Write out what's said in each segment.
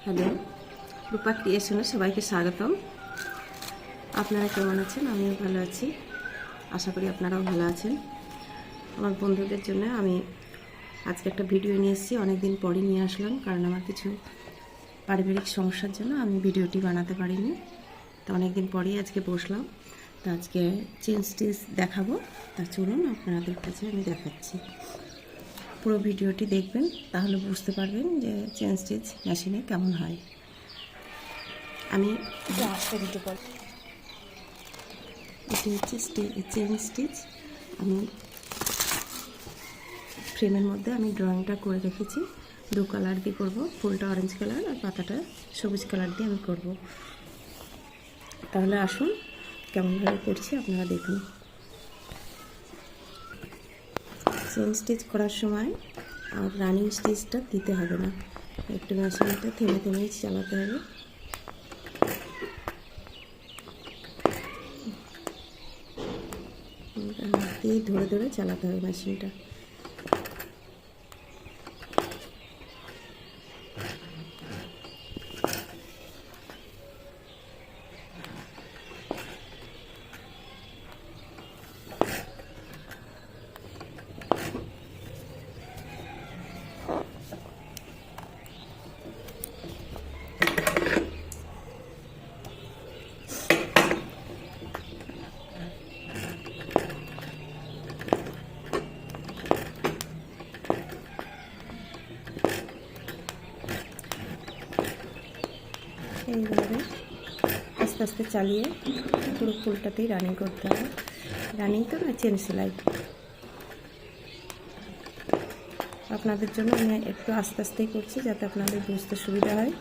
Hello, রূপা ক্রিয়েশনে সবাইকে স্বাগতম। আপনারা কেমন আছেন? আমিও ভালো আছি, আশা করি আপনারাও ভালো আছেন। আমার বন্ধুদের জন্য আমি আজকে একটা ভিডিও নিয়ে এসেছি। অনেক দিন পরই নিয়ে আসলাম, কারণ আমার কিছু পারিবারিক সমস্যার জন্য আমি ভিডিওটি বানাতে পারিনি। তো অনেক দিন পরেই আজকে বসলাম, তো আজকে চেন স্টিচ দেখাবো। তা চলুন আপনাদের কাছে আমি দেখাচ্ছি। পুরো ভিডিওটি দেখবেন, তাহলে বুঝতে পারবেন যে চেন স্টিচ মেশিনে কেমন হয়। আমি এটি হচ্ছে চেন স্টিচ। আমি ফ্রেমের মধ্যে আমি ড্রয়িংটা করে রেখেছি। দু কালার দিয়ে করব, ফুলটা অরেঞ্জ কালার আর পাতাটা সবুজ কালার দিয়ে আমি করব। তাহলে আসুন কেমনভাবে করছি আপনারা দেখুন। চেন স্টিচ করার সময় আর রানিং স্টিচটা দিতে হবে না, একটু মেশিনটা থেমে থেমে চালাতে হবে। হাত দিয়ে ধরে ধরে চালাতে হবে মেশিনটা। এইভাবে আস্তে আস্তে চালিয়ে পুরো ফুলটাতেই রানিং করতে হবে। রানিং তো না, চেন সেলাই। আপনাদের জন্য আমি একটু আস্তে আস্তেই করছি, যাতে আপনাদের বুঝতে সুবিধা হয়।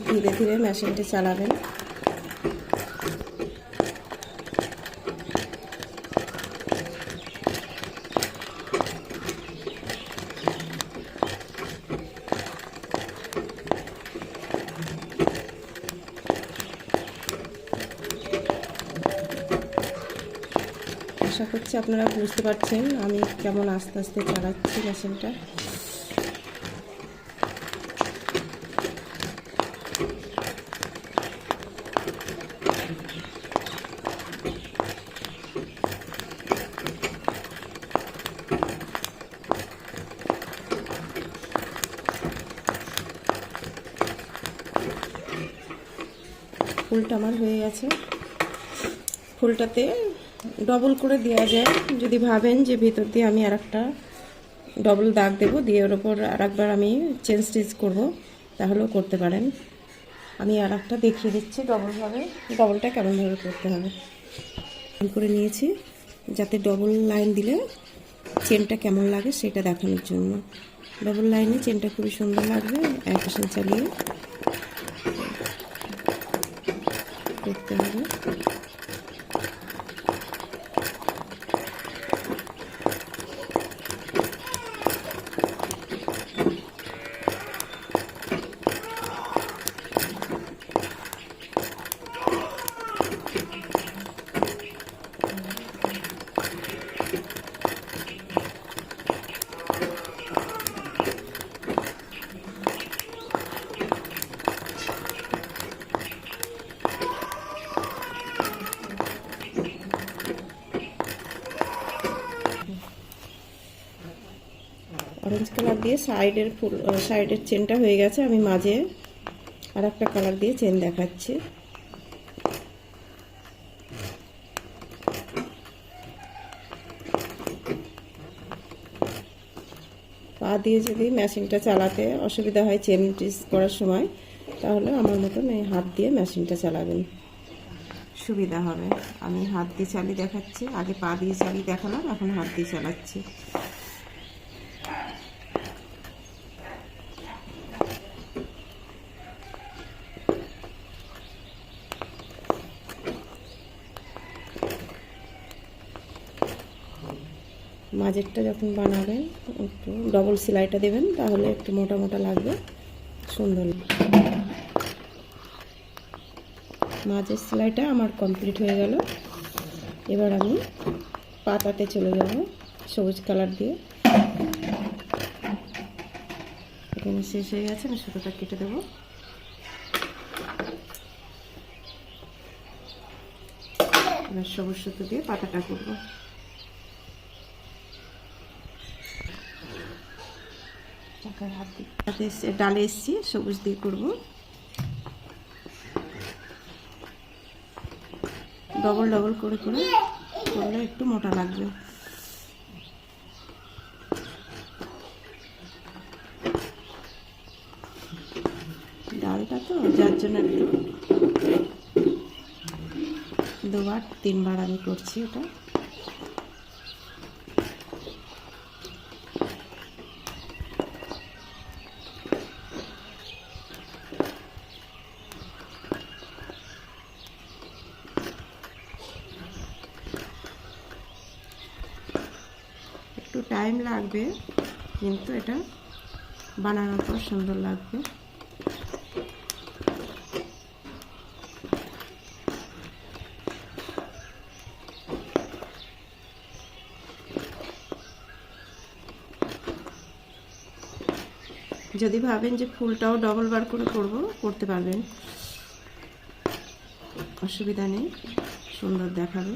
ধীরে ধীরে মেশিনটি চালাবেন। আশা করছি আপনারা বুঝতে পারছেন আমি কেমন আস্তে আস্তে চালাচ্ছি মেশিনটা। ফুলটা আমার হয়ে গেছে। ফুলটাতে ডবল করে দেওয়া যায়, যদি ভাবেন যে ভিতর দিয়ে আমি আরেকটা ডবল দাগ দেবো, দিয়ে ওর ওপর আরেকবার আমি চেন স্টিচ করব, তাহলেও করতে পারেন। আমি আরেকটা দেখিয়ে দিচ্ছি ডবলভাবে, ডবলটা কেমনভাবে করতে হবে। করে নিয়েছি যাতে ডবল লাইন দিলে চেনটা কেমন লাগে সেটা দেখানোর জন্য। ডবল লাইনে চেনটা খুবই সুন্দর লাগবে। এক পাশে চালিয়ে করতে হবে। দিয়ে সাইডের চেনটা হয়ে গেছে। আমি মাঝে আর একটা কালার দিয়ে চেন দেখাচ্ছি। পা দিয়ে যদি মেশিনটা চালাতে অসুবিধা হয় চেন টিস করার সময়, তাহলে আমার মতন এই হাত দিয়ে মেশিনটা চালাবেন, সুবিধা হবে। আমি হাত দিয়ে চালিয়ে দেখাচ্ছি, আগে পা দিয়ে চালিয়ে দেখালাম, এখন হাত দিয়ে চালাচ্ছি। মাঝেরটা যখন বানাবেন একটু ডবল সেলাইটা দেবেন, তাহলে একটু মোটা মোটা লাগবে, সুন্দর। মাঝের সেলাইটা আমার কমপ্লিট হয়ে গেল। এবার আমি পাতাতে চলে যাব সবুজ কালার দিয়ে। এখানে শেষ হয়ে গেছে, আমি সুতোটা কেটে দেবো। এবার সবুজ সুতো দিয়ে পাতাটা করব। ডালে এসছি, সবুজ দিয়ে করব। ডবল ডবল করে করে করলে একটু মোটা লাগবে। ডালটা তো যার জন্য একটু দুবার তিনবার আমি করছি এটা। একটু টাইম লাগবে, কিন্তু এটা বানানোর পর সুন্দর লাগবে। যদি ভাবেন যে ফুলটাও ডবল বার করে করব, করতে পারবেন, অসুবিধা নেই, সুন্দর দেখাবে।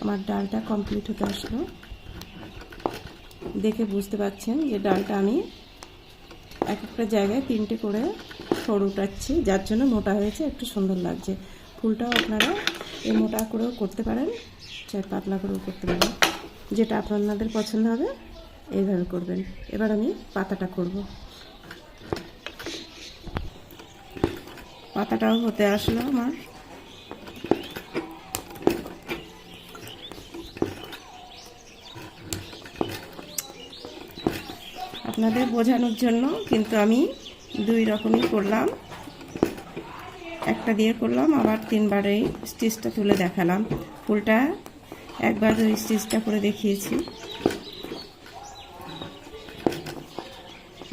আমার ডালটা কমপ্লিট হতে আসলো। দেখে বুঝতে পারছেন যে ডালটা আমি এক একটা জায়গায় তিনটে করে ফোড় উঠাচ্ছি, যার জন্য মোটা হয়েছে, একটু সুন্দর লাগছে। ফুলটাও আপনারা এই মোটা করেও করতে পারেন, চাই পাতলা করেও করতে পারেন, যেটা আপনাদের পছন্দ হবে এইভাবে করবেন। এবার আমি পাতাটা করব। পাতাটাও হতে আসলো আমার। আপনাদের বোঝানোর জন্য কিন্তু আমি দুই রকমই করলাম, একটা দিয়ে করলাম, আবার তিনবার এই স্টিচটা তুলে দেখালাম। ফুলটা একবার ওই স্টিচটা করে দেখিয়েছি।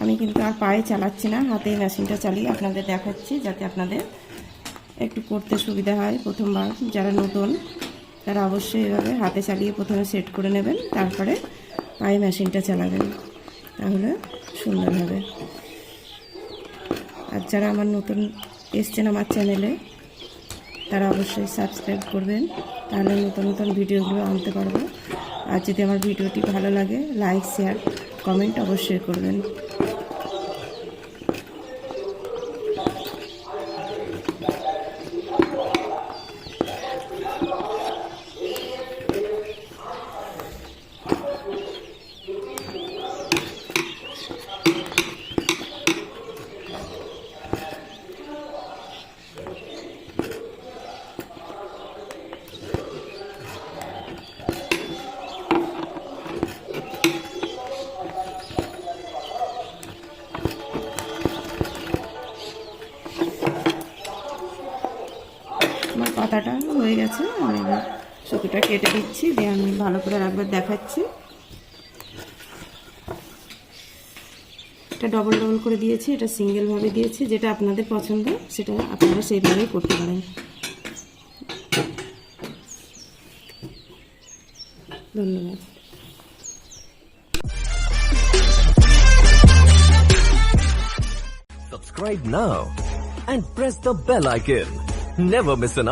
আমি কিন্তু আর পায়ে চালাচ্ছি না, হাতেই মেশিনটা চালিয়ে আপনাদের দেখাচ্ছি, যাতে আপনাদের একটু করতে সুবিধা হয়। প্রথমবার যারা নতুন, তারা অবশ্যই এভাবে হাতে চালিয়ে প্রথমে সেট করে নেবেন, তারপরে পায়ে মেশিনটা চালাবেন, তাহলে সুন্দর হবে। আর যারা আমার নতুন এসছেন আমার চ্যানেলে, তারা অবশ্যই সাবস্ক্রাইব করবেন, তাহলে নতুন নতুন ভিডিওগুলো আনতে পারবো। আর যদি আমার ভিডিওটি ভালো লাগে, লাইক, শেয়ার, কমেন্ট অবশ্যই করবেন। পাতাটা হয়ে গেছে, আমি এবার শুকিটা কেটে দিচ্ছি, দিয়ে আমি ভালো করে একবার দেখাচ্ছি। এটা ডবল ডবল করে দিয়েছি, এটা সিঙ্গেলভাবে দিয়েছি, যেটা আপনাদের পছন্দ সেটা আপনারা সেইভাবেই করতে পারেন। ধন্যবাদ। Subscribe now and press the bell icon. Never miss an update.